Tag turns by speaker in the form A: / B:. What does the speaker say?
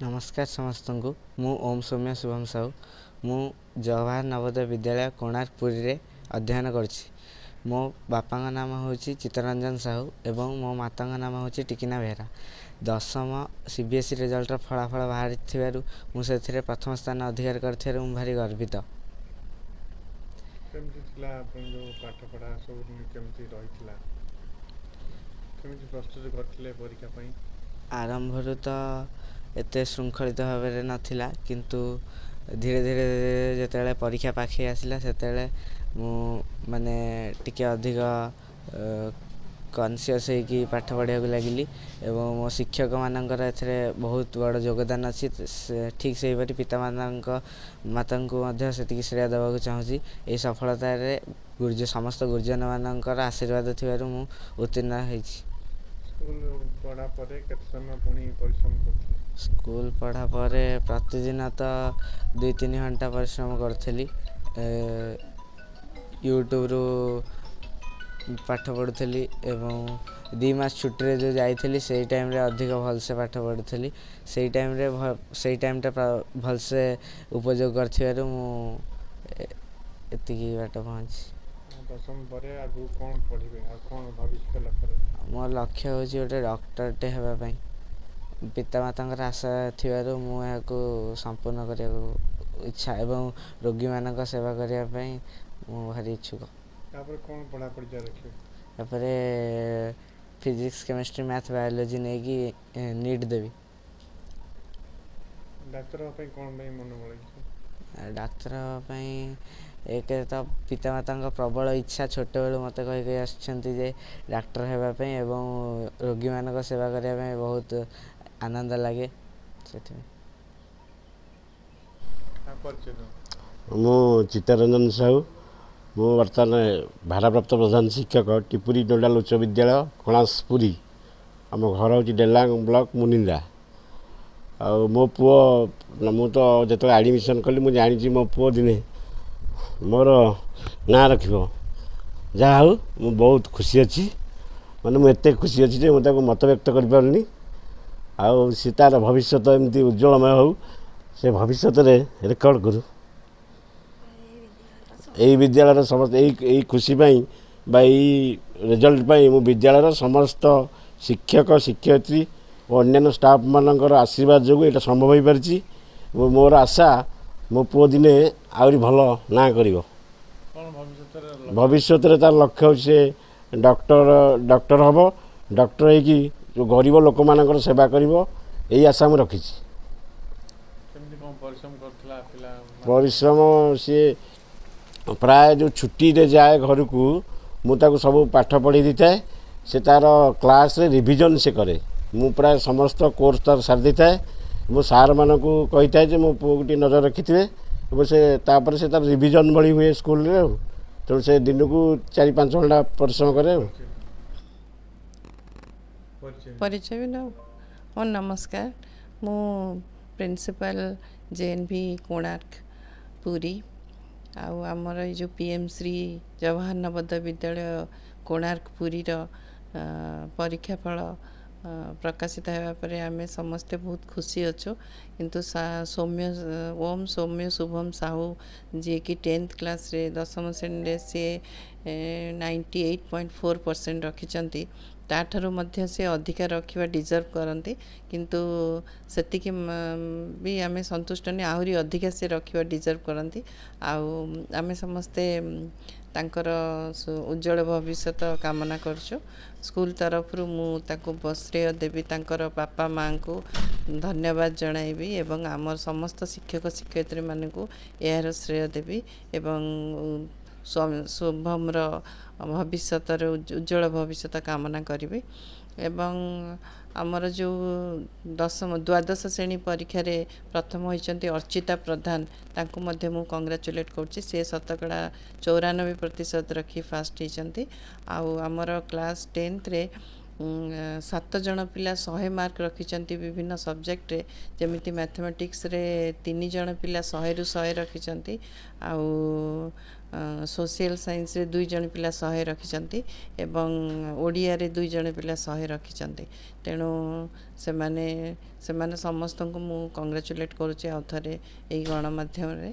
A: नमस्कार समस्त को मु ओम सौम्य शुभम साहू मु जवाहर नवोदय विद्यालय कोणार्क पुरी रे अध्ययन करछि। मो बापा नाम हूँ चित्तरंजन साहू एवं मो माता नाम हूँ टिकिना बेहरा। दशम सीबीएसई रिजल्टर फलाफल बाहरी मुझे प्रथम स्थान अधिकार कर भारी गर्वित। आरंभ तो एते श्रृंखलित भाव में नाथिला किंतु धीरे धीरे जिते परीक्षा पाखे आसला से माने टिके अधिक कॉन्शियस होगी पाठ पढ़ा लगिली एवं मो शिक्षक मानकर एथरे बहुत बड़ योगदान अच्छी। ठीक से ही पिता माता को से श्रेय देवा चाहूँगी। ये सफलता समस्त गुरुजन मानकर आशीर्वाद थी उत्तीर्ण होती। स्कूल पढ़ा पर प्रतिदिन तो 2-3 घंटा परिश्रम करी यूट्यूब रू पाठ पढ़ुली एवं 2 मास छुट्टी जो जाइली से टाइम रे अधिक भलसे पाठ पढ़ुली। से टाइमटा भलसे उपयोग कर बाट पहुँची। मो लक्ष्य हूँ गोटे डॉक्टरटे होगापाई पिता माता आशा थी मुझे संपूर्ण करने इच्छा एवं रोगी मान सेवा करने भारी इच्छुक। फिजिक्स केमिस्ट्री मैथ बायोलॉजी नहीं कि नीट देवी। डाक्तर एक तो पिता माता प्रबल इच्छा छोट बेलू मत कही आसुँचे डाक्टर होगापाई एवं रोगी मान सेवा करने बहुत आनंद लगे।
B: मु चित्तरंजन साहू मु बर्तमान भारप्राप्त प्रधान शिक्षक टिपुरी नोडाल उच्च विद्यालय कोणार्कपुरी। आम घर हूँ डेलांग ब्लॉक मुनिंदा। आ मो पुओ मु तो जो एडमिशन कली मुझे जानी मो पुओ दिने मोर ना रख जहा हूँ मु बहुत खुशी अच्छी। माने मुझे खुशी अच्छी मुझे मत व्यक्त कर सी तार भविष्य एमती उज्ज्वलमय हो से भविष्य रेकर्ड करू। यही विद्यालय समस्त यही खुशी रिजल्ट मु विद्यालय समस्त शिक्षक शिक्षयित्री और अन्य स्टाफ मानकर आशीर्वाद जो ये संभव हो पारी। मोर आशा मो पुओ दिने आहरी भल ना कर भविष्य तार लक्ष्य से डॉक्टर हम डॉक्टर होगी जो गरीब लोक मान सेवा कर यही आशा मुझे रखी। परिश्रम सी प्राय जो छुट्टी रे जाए घर को मुझे सब पाठ पढ़ी दी थाए से तार क्लास रे रिविजन से करे। मु प्राय समस्त कोर्स तार सारी दी थाए। मो सार मान को कही था जे मो पुओ गोटे नजर रखी थे से तापर से तार रिविजन भली हुए स्कूल रे तेणु से दिन को 4-5 घंटा परिश्रम करे।
C: परिचय भी ना और नमस्कार मु प्रिंसिपल जेएनवी कोणार्क पुरी आमर जो पीएम श्री जवाहर नवोदय विद्यालय कोणार्क पुरी परीक्षा फल प्रकाशित होगापर आम समस्ते बहुत खुशी अच्छु। किंतु ओम सौम्य शुभम साहू जी कि 10th क्लास रे 10वीं श्रेणी सी 98.4% रखिंट ताठू मध्य से अधिका रखा डिजर्व करती किंतु सेतिकी भी आम संतुष्ट नहीं आहरी अधिका से रखा डिजर्व करती। आम समस्ते तांकर उज्जवल भविष्य कामना करछु। स्कूल तरफ मु श्रेय देवी तांकर बापा माँ को धन्यवाद जनइबी एवं आमर समस्त शिक्षक शिक्षयित्री मान को यार श्रेय देवी एवं शुभम भविष्य उज्जवल भविष्य कामना करी। एवं आमर जो द्वादश श्रेणी परीक्षा रे प्रथम होती अर्चिता प्रधान तांको मध्य मु कंग्रेचुलेट करुच्ची। से शतकड़ा 94% रखी फास्ट होती। आमर क्लास 10th रे 7 जन पिला 100 मार्क रखिंट विभिन्न सब्जेक्ट रे जमिति मैथमेटिक्स रे 3 जन पिला 100 ରୁ 100 रखिंट सोशल साइंस रे 2 जण पिला 100 रखिछंती एवं ओडिया रे 2 जण पिला 100 रखिछंती तेणु से समस्त को मु कांग्रेचुलेट करूचे आ थरे एई गणमाध्यम रे।